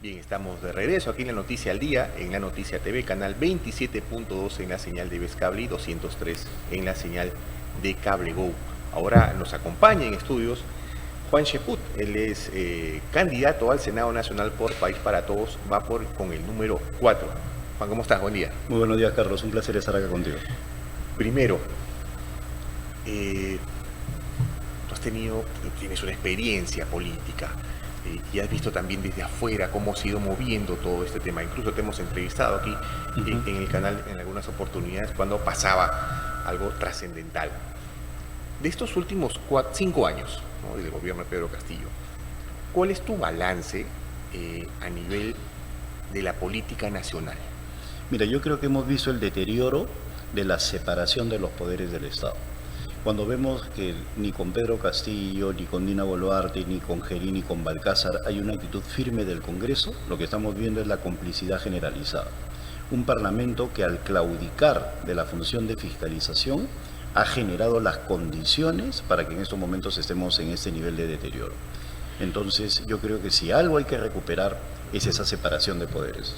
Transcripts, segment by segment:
Bien, estamos de regreso aquí en la Noticia al Día, en la Noticia TV, canal 27.2 en la señal de Vez Cable y 203 en la señal de Cable Go. Ahora nos acompaña en estudios Juan Cheput, él es candidato al Senado Nacional por País para Todos, va con el número 4. Juan, ¿cómo estás? Buen día. Muy buenos días, Carlos, un placer estar acá contigo. Primero, tienes una experiencia política y has visto también desde afuera cómo se ha ido moviendo todo este tema. Incluso te hemos entrevistado aquí en el canal en algunas oportunidades cuando pasaba algo trascendental. De estos últimos 5 años, ¿no?, del gobierno de Pedro Castillo, ¿cuál es tu balance a nivel de la política nacional? Mira, yo creo que hemos visto el deterioro de la separación de los poderes del Estado. Cuando vemos que ni con Pedro Castillo, ni con Dina Boluarte, ni con Gerí, ni con Balcázar hay una actitud firme del Congreso, lo que estamos viendo es la complicidad generalizada. Un parlamento que al claudicar de la función de fiscalización ha generado las condiciones para que en estos momentos estemos en este nivel de deterioro. Entonces yo creo que si algo hay que recuperar es esa separación de poderes.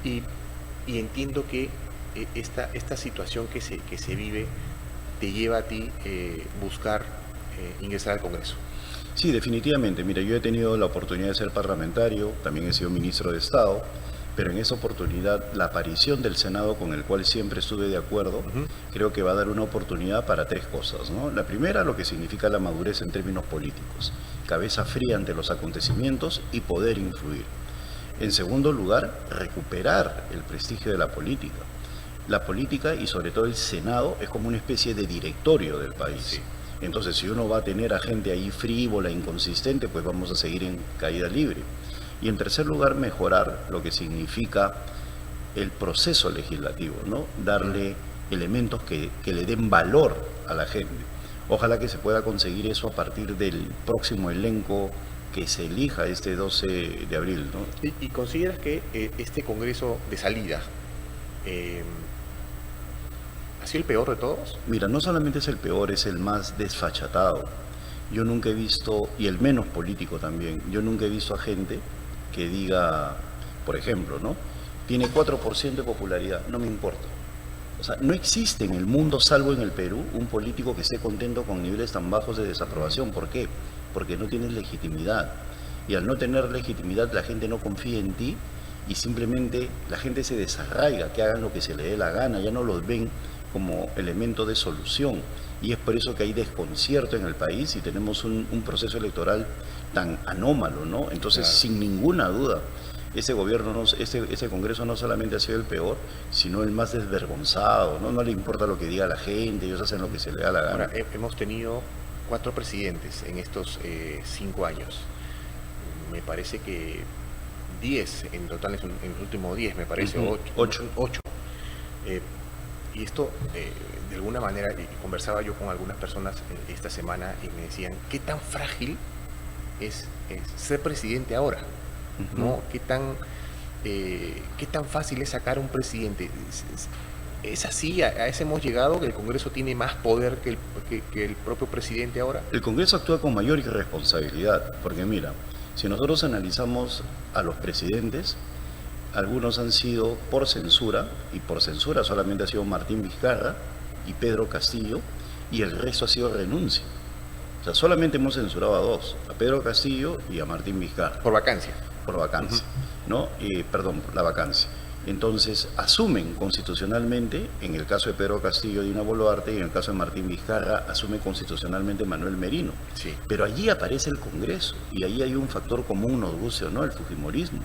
Y entiendo que esta situación que se vive te lleva a ti buscar ingresar al Congreso. Sí, definitivamente. Mira, yo he tenido la oportunidad de ser parlamentario, también he sido ministro de Estado, pero en esa oportunidad la aparición del Senado, con el cual siempre estuve de acuerdo, creo que va a dar una oportunidad para 3 cosas, ¿no? La primera, lo que significa la madurez en términos políticos, cabeza fría ante los acontecimientos y poder influir. En segundo lugar, recuperar el prestigio de la política. La política y sobre todo el Senado es como una especie de directorio del país. Sí. Entonces, si uno va a tener a gente ahí frívola, inconsistente, pues vamos a seguir en caída libre. Y en tercer lugar, mejorar lo que significa el proceso legislativo, ¿no? Darle elementos que le den valor a la gente. Ojalá que se pueda conseguir eso a partir del próximo elenco que se elija este 12 de abril, ¿no? ¿Y consideras que este Congreso de salida ha sido el peor de todos? Mira, no solamente es el peor, es el más desfachatado. Yo nunca he visto, y el menos político también, yo nunca he visto a gente que diga, por ejemplo, ¿no?, tiene 4% de popularidad, no me importa. O sea, no existe en el mundo, salvo en el Perú, un político que esté contento con niveles tan bajos de desaprobación. ¿Por qué? Porque no tienes legitimidad. Y al no tener legitimidad, la gente no confía en ti y simplemente la gente se desarraiga, que hagan lo que se le dé la gana, ya no los ven como elemento de solución. Y es por eso que hay desconcierto en el país y tenemos un proceso electoral tan anómalo, ¿no? Entonces, claro, sin ninguna duda, ese gobierno, ese Congreso no solamente ha sido el peor, sino el más desvergonzado, ¿no? No le importa lo que diga la gente, ellos hacen lo que se les da la gana. Ahora, hemos tenido 4 presidentes en estos 5 años. Me parece que 10 en total, en los últimos 10, me parece, 8. Y esto, de alguna manera, conversaba yo con algunas personas esta semana y me decían, ¿qué tan frágil es ser presidente ahora? ¿No? ¿Qué tan fácil es sacar un presidente? ¿Es así? ¿A ese hemos llegado? ¿Que el Congreso tiene más poder que el propio presidente ahora? El Congreso actúa con mayor irresponsabilidad, porque mira, si nosotros analizamos a los presidentes, algunos han sido por censura, y por censura solamente ha sido Martín Vizcarra y Pedro Castillo, y el resto ha sido renuncia. O sea, solamente hemos censurado a 2, a Pedro Castillo y a Martín Vizcarra. Por vacancia. Por vacancia, ¿no? Perdón, por la vacancia. Entonces, asumen constitucionalmente, en el caso de Pedro Castillo, Dina Boluarte, y en el caso de Martín Vizcarra, asume constitucionalmente Manuel Merino. Sí. Pero allí aparece el Congreso, y ahí hay un factor común, nos guste o no, el fujimorismo.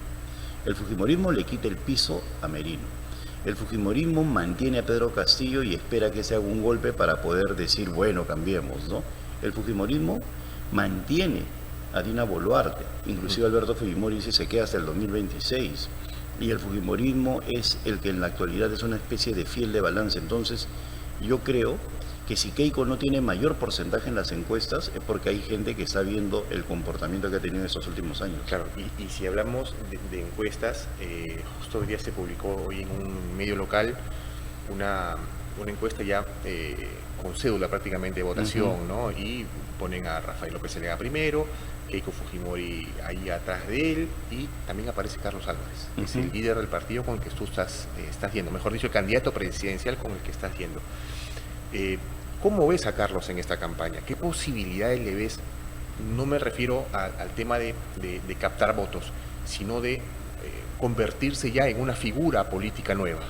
El fujimorismo le quita el piso a Merino. El fujimorismo mantiene a Pedro Castillo y espera que se haga un golpe para poder decir, bueno, cambiemos, ¿no? El fujimorismo mantiene a Dina Boluarte, inclusive Alberto Fujimori dice se queda hasta el 2026, y el fujimorismo es el que en la actualidad es una especie de fiel de balance. Entonces yo creo que si Keiko no tiene mayor porcentaje en las encuestas es porque hay gente que está viendo el comportamiento que ha tenido en estos últimos años. Claro, y si hablamos de encuestas, justo hoy día se publicó hoy en un medio local una encuesta ya con cédula prácticamente de votación, ¿no? Y ponen a Rafael López Aliaga primero, Keiko Fujimori ahí atrás de él, y también aparece Carlos Álvarez, es el líder del partido con el que tú estás yendo, mejor dicho, el candidato presidencial con el que estás yendo. ¿Cómo ves a Carlos en esta campaña? ¿Qué posibilidades le ves? No me refiero al tema de captar votos, sino de convertirse ya en una figura política nueva.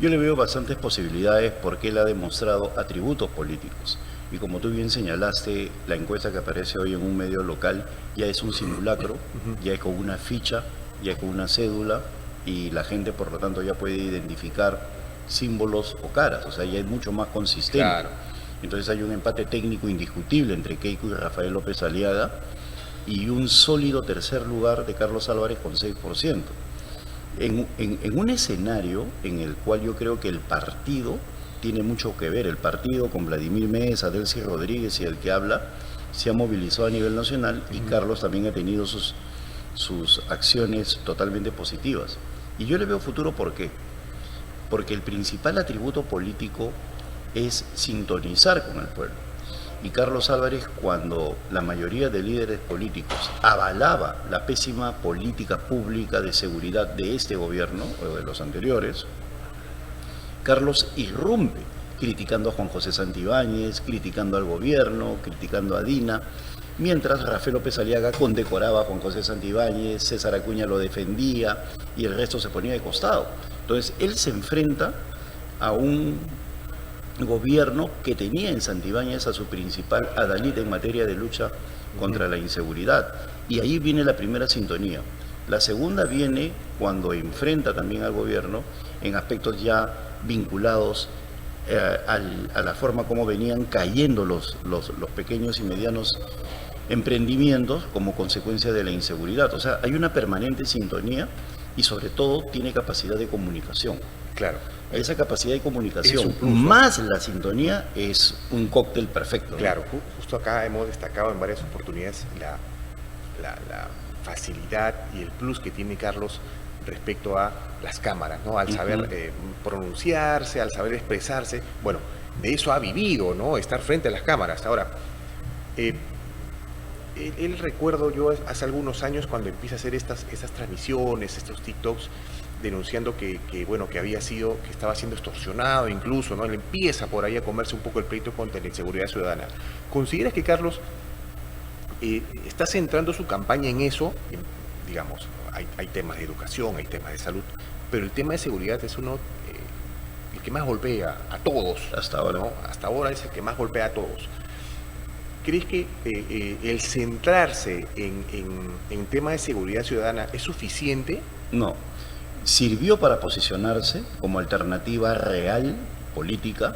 Yo le veo bastantes posibilidades porque él ha demostrado atributos políticos. Y como tú bien señalaste, la encuesta que aparece hoy en un medio local ya es un simulacro, ya es con una ficha, ya es con una cédula, y la gente por lo tanto ya puede identificar símbolos o caras, o sea, ya es mucho más consistente. Claro. Entonces hay un empate técnico indiscutible entre Keiko y Rafael López Aliaga, y un sólido tercer lugar de Carlos Álvarez con 6%. En un escenario en el cual yo creo que el partido tiene mucho que ver, el partido con Vladimir Mesa, Delcy Rodríguez y el que habla, se ha movilizado a nivel nacional, y Carlos también ha tenido sus acciones totalmente positivas. Y yo le veo futuro, ¿por qué? Porque el principal atributo político es sintonizar con el pueblo. Y Carlos Álvarez, cuando la mayoría de líderes políticos avalaba la pésima política pública de seguridad de este gobierno o de los anteriores, Carlos irrumpe criticando a Juan José Santibáñez, criticando al gobierno, criticando a Dina, mientras Rafael López Aliaga condecoraba a Juan José Santibáñez, César Acuña lo defendía y el resto se ponía de costado. Entonces él se enfrenta a un gobierno que tenía en Santibáñez a su principal adalid en materia de lucha contra la inseguridad, y ahí viene la primera sintonía. La segunda viene cuando enfrenta también al gobierno en aspectos ya vinculados a la forma como venían cayendo los pequeños y medianos emprendimientos como consecuencia de la inseguridad. O sea, hay una permanente sintonía, y sobre todo tiene capacidad de comunicación. Claro. Esa capacidad de comunicación plus, más la sintonía es un cóctel perfecto, ¿no? Claro, justo acá hemos destacado en varias oportunidades la facilidad y el plus que tiene Carlos respecto a las cámaras, ¿no? Al saber pronunciarse, al saber expresarse. Bueno, de eso ha vivido, ¿no? Estar frente a las cámaras. Ahora, él recuerdo yo hace algunos años cuando empieza a hacer esas transmisiones, estos TikToks, denunciando que estaba siendo extorsionado incluso, ¿no? Él empieza por ahí a comerse un poco el pleito contra la inseguridad ciudadana. ¿Consideras que Carlos está centrando su campaña en eso? Digamos, hay temas de educación, hay temas de salud, pero el tema de seguridad es el que más golpea a todos. Hasta ahora. ¿No? Hasta ahora es el que más golpea a todos. ¿Crees que el centrarse en tema de seguridad ciudadana es suficiente? No. Sirvió para posicionarse como alternativa real política,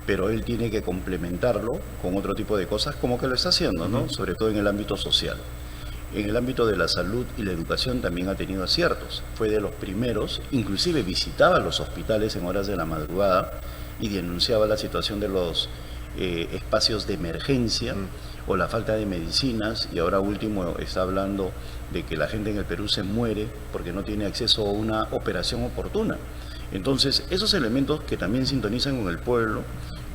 pero él tiene que complementarlo con otro tipo de cosas, como que lo está haciendo, ¿no? Sobre todo en el ámbito social. En el ámbito de la salud y la educación también ha tenido aciertos. Fue de los primeros, inclusive visitaba los hospitales en horas de la madrugada y denunciaba la situación de los espacios de emergencia o la falta de medicinas, y ahora último está hablando de que la gente en el Perú se muere porque no tiene acceso a una operación oportuna. Entonces, esos elementos que también sintonizan con el pueblo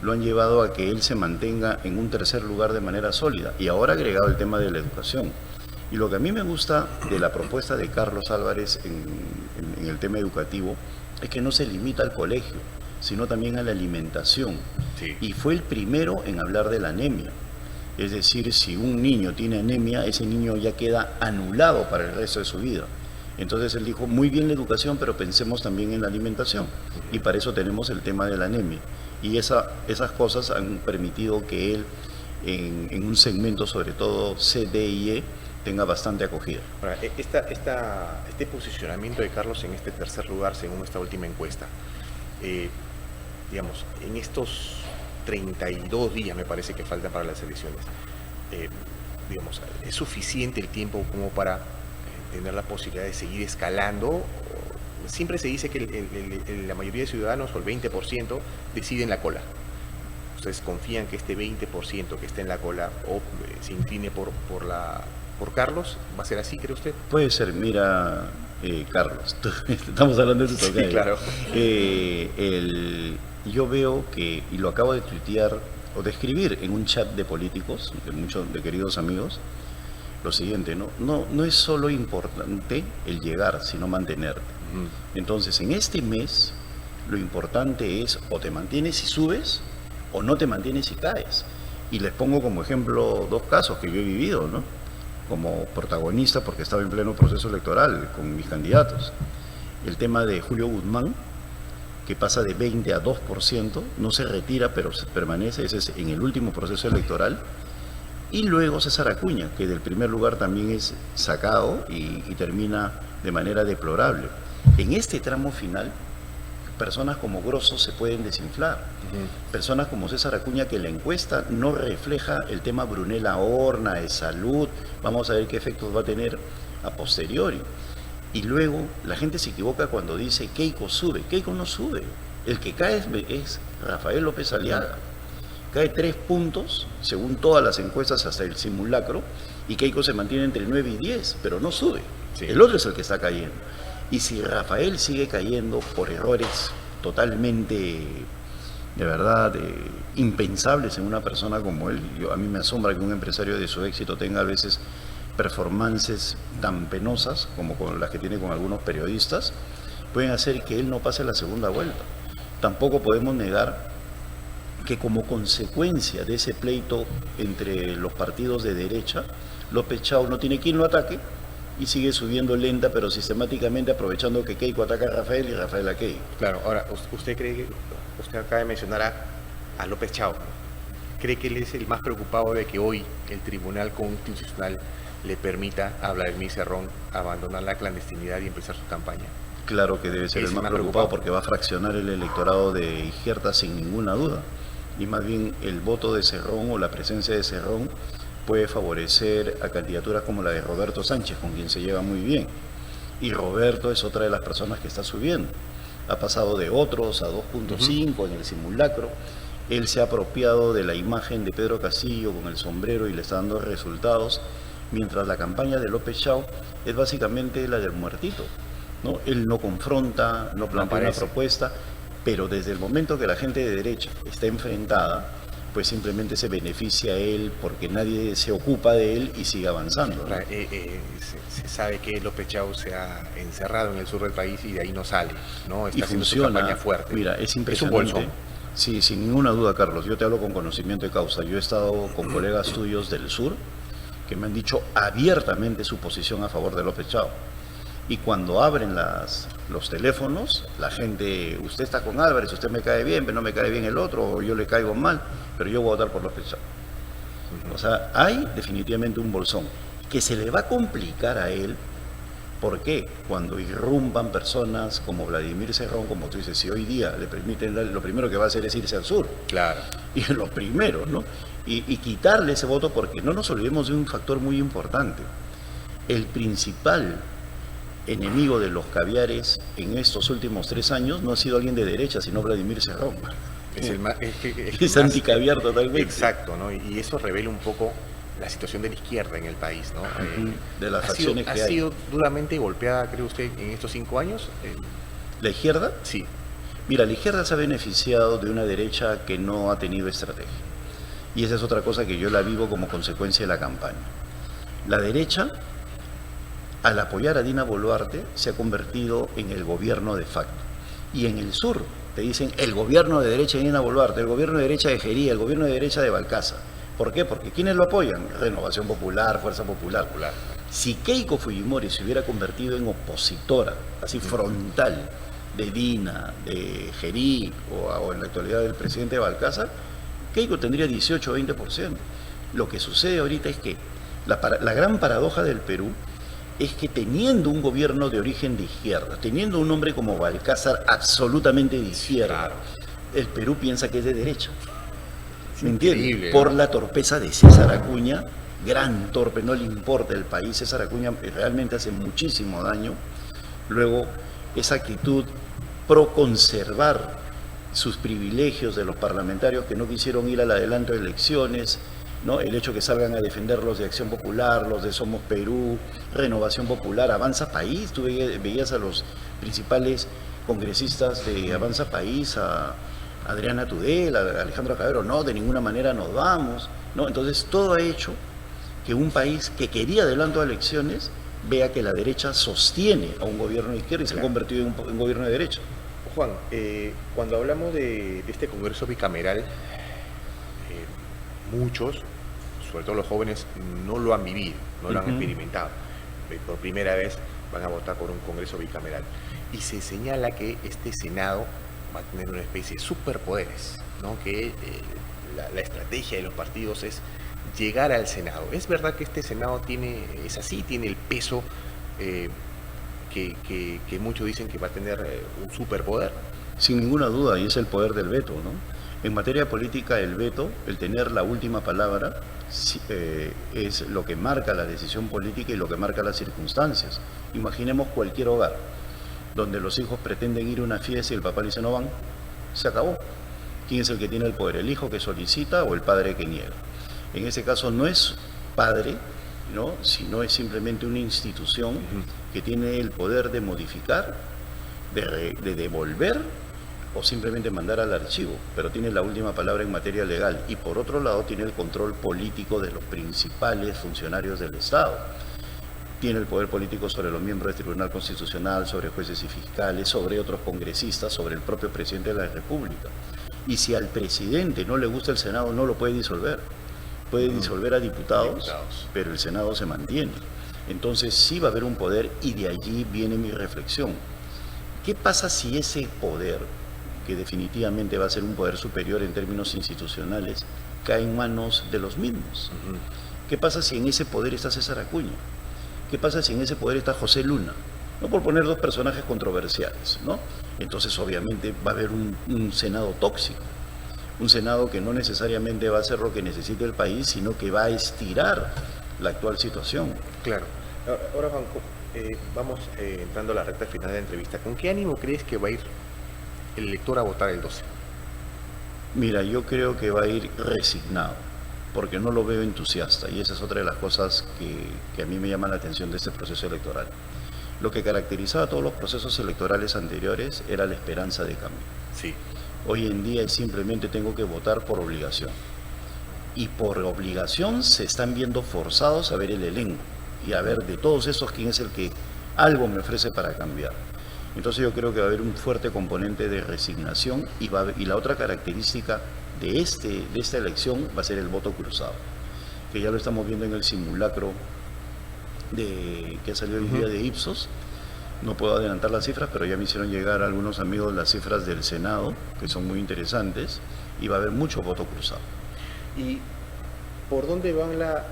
lo han llevado a que él se mantenga en un tercer lugar de manera sólida, y ahora ha agregado el tema de la educación. Y lo que a mí me gusta de la propuesta de Carlos Álvarez en el tema educativo es que no se limita al colegio, sino también a la alimentación. Sí. Y fue el primero en hablar de la anemia. Es decir, si un niño tiene anemia, ese niño ya queda anulado para el resto de su vida. Entonces él dijo, muy bien la educación, pero pensemos también en la alimentación. Y para eso tenemos el tema de la anemia. Y esas cosas han permitido que él, en un segmento, sobre todo C, D y E, tenga bastante acogida. Ahora, este posicionamiento de Carlos en este tercer lugar, según esta última encuesta, digamos, en estos 32 días me parece que faltan para las elecciones, digamos, ¿es suficiente el tiempo como para tener la posibilidad de seguir escalando? Siempre se dice que la mayoría de ciudadanos, o el 20%, deciden la cola. ¿Ustedes confían que este 20% que está en la cola se incline por Carlos? ¿Va a ser así, cree usted? Puede ser, mira, Carlos, estamos hablando de tu tocayo. Sí, claro. yo veo que, y lo acabo de tuitear o de escribir en un chat de políticos, de queridos amigos, lo siguiente, no es solo importante el llegar, sino mantenerte. Entonces, en este mes, lo importante es o te mantienes y subes, o no te mantienes y caes. Y les pongo como ejemplo dos casos que yo he vivido, ¿no? Como protagonista, porque estaba en pleno proceso electoral con mis candidatos. El tema de Julio Guzmán, que pasa de 20 a 2%, no se retira, pero permanece, ese es en el último proceso electoral. Y luego César Acuña, que del primer lugar también es sacado y termina de manera deplorable. En este tramo final, personas como Grosso se pueden desinflar. Personas como César Acuña, que la encuesta no refleja el tema Brunella Horna, de salud. Vamos a ver qué efectos va a tener a posteriori. Y luego la gente se equivoca cuando dice Keiko sube. Keiko no sube. El que cae es Rafael López Aliaga. Cae 3 puntos, según todas las encuestas hasta el simulacro, y Keiko se mantiene entre 9 y 10, pero no sube. Sí. El otro es el que está cayendo. Y si Rafael sigue cayendo por errores totalmente, de verdad, impensables en una persona como él, a mí me asombra que un empresario de su éxito tenga a veces performances tan penosas como con las que tiene con algunos periodistas, pueden hacer que él no pase la segunda vuelta. Tampoco podemos negar que como consecuencia de ese pleito entre los partidos de derecha, López Chao no tiene quien lo ataque y sigue subiendo lenta, pero sistemáticamente aprovechando que Keiko ataca a Rafael y Rafael a Keiko. Claro, ahora, ¿usted cree que, usted acaba de mencionar a López Chao, cree que él es el más preocupado de que hoy el Tribunal Constitucional le permita a Vladimir Cerrón abandonar la clandestinidad y empezar su campaña? Claro que debe ser el más preocupado porque va a fraccionar el electorado de izquierda sin ninguna duda. Y más bien el voto de Cerrón o la presencia de Cerrón puede favorecer a candidaturas como la de Roberto Sánchez, con quien se lleva muy bien. Y Roberto es otra de las personas que está subiendo. Ha pasado de otros a 2.5 en el simulacro. Él se ha apropiado de la imagen de Pedro Castillo con el sombrero y le está dando resultados, mientras la campaña de López Chao es básicamente la del muertito, ¿no? Él no confronta, no plantea una propuesta, pero desde el momento que la gente de derecha está enfrentada, pues simplemente se beneficia a él porque nadie se ocupa de él y sigue avanzando, ¿no? Se sabe que López Chao se ha encerrado en el sur del país y de ahí no sale, ¿no? Está y haciendo funciona, su campaña fuerte. Mira, es impresionante. Es un bolsón. Sí, sin ninguna duda, Carlos. Yo te hablo con conocimiento de causa. Yo he estado con colegas tuyos del sur que me han dicho abiertamente su posición a favor de López Chao. Y cuando abren los teléfonos, la gente, usted está con Álvarez, usted me cae bien, pero no me cae bien el otro, o yo le caigo mal, pero yo voy a votar por López Chao. O sea, hay definitivamente un bolsón que se le va a complicar a él. ¿Por qué? Cuando irrumpan personas como Vladimir Cerrón, como tú dices, si hoy día le permiten, lo primero que va a hacer es irse al sur. Claro. Y lo primero, ¿no? Y quitarle ese voto, porque no nos olvidemos de un factor muy importante. El principal enemigo de los caviares en estos últimos 3 años no ha sido alguien de derecha, sino Vladimir Cerrón. Es anticaviar totalmente. Exacto, ¿no? Y eso revela un poco la situación de la izquierda en el país, ¿no? De las facciones que hay. ¿Ha sido duramente golpeada, cree usted, en estos 5 años? ¿La izquierda? Sí. Mira, la izquierda se ha beneficiado de una derecha que no ha tenido estrategia. Y esa es otra cosa que yo la vivo como consecuencia de la campaña. La derecha, al apoyar a Dina Boluarte, se ha convertido en el gobierno de facto. Y en el sur te dicen el gobierno de derecha de Dina Boluarte, el gobierno de derecha de Jería, el gobierno de derecha de Balcázar. ¿Por qué? Porque ¿quiénes lo apoyan? Renovación Popular, Fuerza Popular. Si Keiko Fujimori se hubiera convertido en opositora, así frontal, de Dina, de Jerí o en la actualidad del presidente de Balcázar, Keiko tendría 18 o 20%. Lo que sucede ahorita es que la gran paradoja del Perú es que teniendo un gobierno de origen de izquierda, teniendo un hombre como Balcázar absolutamente de izquierda, el Perú piensa que es de derecha. ¿Me entiendes? Por la torpeza de César Acuña, gran torpe, no le importa el país. César Acuña realmente hace muchísimo daño. Luego, esa actitud pro conservar sus privilegios de los parlamentarios que no quisieron ir al adelanto de elecciones, ¿no? El hecho que salgan a defender los de Acción Popular, los de Somos Perú, Renovación Popular, Avanza País. Tú veías a los principales congresistas de Avanza País, a Adriana Tudela, Alejandro Cabero, no, de ninguna manera nos vamos, ¿no? Entonces todo ha hecho que un país que quería adelanto a elecciones vea que la derecha sostiene a un gobierno de izquierda y se ha convertido en un gobierno de derecha. Juan, cuando hablamos de este Congreso bicameral, muchos, sobre todo los jóvenes, no lo han vivido, no lo han experimentado. Por primera vez van a votar por un Congreso bicameral. Y se señala que este Senado va a tener una especie de superpoderes, ¿no? Que la estrategia de los partidos es llegar al Senado. ¿Es verdad que este Senado tiene el peso que muchos dicen que va a tener un superpoder? Sin ninguna duda, y es el poder del veto, ¿no? En materia política, el veto, el tener la última palabra, es lo que marca la decisión política y lo que marca las circunstancias. Imaginemos cualquier hogar donde los hijos pretenden ir a una fiesta y el papá le dice no van, se acabó. ¿Quién es el que tiene el poder? ¿El hijo que solicita o el padre que niega? En ese caso no es padre, ¿no?, sino es simplemente una institución que tiene el poder de modificar, de devolver o simplemente mandar al archivo, pero tiene la última palabra en materia legal, y por otro lado tiene el control político de los principales funcionarios del Estado. Tiene el poder político sobre los miembros del Tribunal Constitucional, sobre jueces y fiscales, sobre otros congresistas, sobre el propio presidente de la República. Y si al presidente no le gusta el Senado, no lo puede disolver. Puede disolver a diputados, pero el Senado se mantiene. Entonces sí va a haber un poder, y de allí viene mi reflexión. ¿Qué pasa si ese poder, que definitivamente va a ser un poder superior en términos institucionales, cae en manos de los mismos? ¿Qué pasa si en ese poder está César Acuña? ¿Qué pasa si en ese poder está José Luna? No, por poner dos personajes controversiales, ¿no? Entonces obviamente va a haber un Senado tóxico. Un Senado que no necesariamente va a hacer lo que necesita el país, sino que va a estirar la actual situación. Claro. Ahora, Juan, vamos entrando a la recta final de la entrevista. ¿Con qué ánimo crees que va a ir el elector a votar el 12? Mira, yo creo que va a ir resignado, porque no lo veo entusiasta, y esa es otra de las cosas que a mí me llama la atención de este proceso electoral. Lo que caracterizaba todos los procesos electorales anteriores era la esperanza de cambio. Sí. Hoy en día simplemente tengo que votar por obligación. Y por obligación se están viendo forzados a ver el elenco y a ver de todos esos quién es el que algo me ofrece para cambiar. Entonces yo creo que va a haber un fuerte componente de resignación, y la otra característica de esta elección va a ser el voto cruzado, que ya lo estamos viendo en el simulacro que salió el día de Ipsos. No puedo adelantar las cifras, pero ya me hicieron llegar algunos amigos las cifras del Senado, que son muy interesantes, y va a haber mucho voto cruzado. ¿Y por dónde van las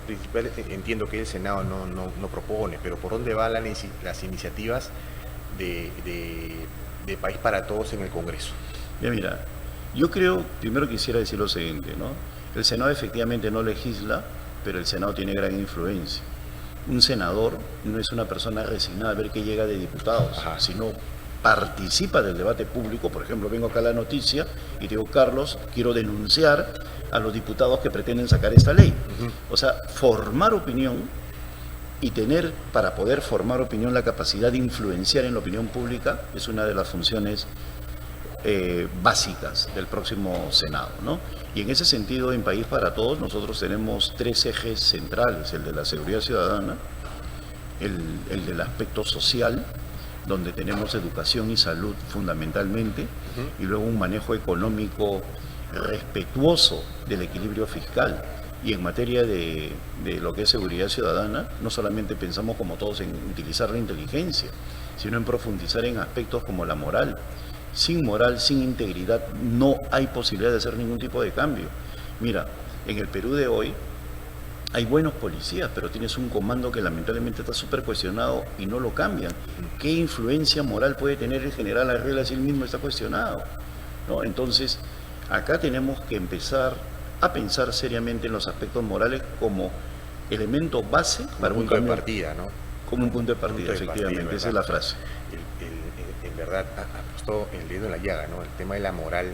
principales? Entiendo que el Senado no propone, pero ¿por dónde van las iniciativas de País para Todos en el Congreso? Ya mira, yo creo, primero quisiera decir lo siguiente, ¿no? El Senado efectivamente no legisla, pero el Senado tiene gran influencia. Un senador no es una persona resignada a ver qué llega de diputados, sino participa del debate público. Por ejemplo, vengo acá a la noticia y digo, Carlos, quiero denunciar a los diputados que pretenden sacar esta ley. O sea, formar opinión y tener, para poder formar opinión, la capacidad de influenciar en la opinión pública es una de las funciones básicas del próximo Senado, ¿no? Y en ese sentido, en País para Todos, nosotros tenemos 3 ejes centrales: el de la seguridad ciudadana, el del aspecto social, donde tenemos educación y salud fundamentalmente, y luego un manejo económico respetuoso del equilibrio fiscal. Y en materia de lo que es seguridad ciudadana, no solamente pensamos como todos en utilizar la inteligencia, sino en profundizar en aspectos como la moral. Sin moral, sin integridad, no hay posibilidad de hacer ningún tipo de cambio. Mira, en el Perú de hoy hay buenos policías, pero tienes un comando que lamentablemente está súper cuestionado y no lo cambian. ¿Qué influencia moral puede tener el general Arregla si él mismo está cuestionado? ¿No? Entonces, acá tenemos que empezar a pensar seriamente en los aspectos morales como elemento base para un punto de partida, ¿no? Como un punto de partida, efectivamente, esa es la frase. En verdad, ha puesto el dedo en la llaga, ¿no? El tema de la moral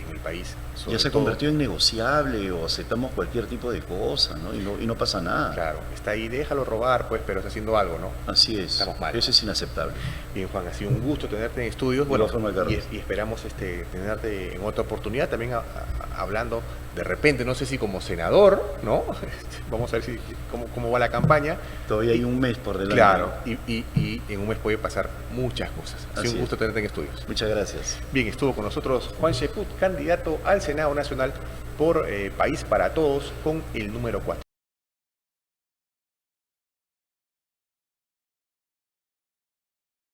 en el país, sobre Ya se todo. convirtió en negociable o aceptamos cualquier tipo de cosa, ¿no? Y no pasa nada. Claro, está ahí, déjalo robar, pues, pero está haciendo algo, ¿no? Así es. Estamos mal. Eso es inaceptable. Bien, Juan, ha sido un gusto tenerte en estudios. De Bueno, igual forma, Carlos. y esperamos tenerte en otra oportunidad, también hablando de repente, no sé si como senador, ¿no? Vamos a ver cómo va la campaña. Todavía hay un mes por delante. Claro, y en un mes puede pasar muchas cosas. Ha sido Así un es. gusto tenerte en estudios. Muchas gracias. Bien, estuvo con nosotros Juan Sheput, candidato al Senado Nacional por País para Todos con el número 4.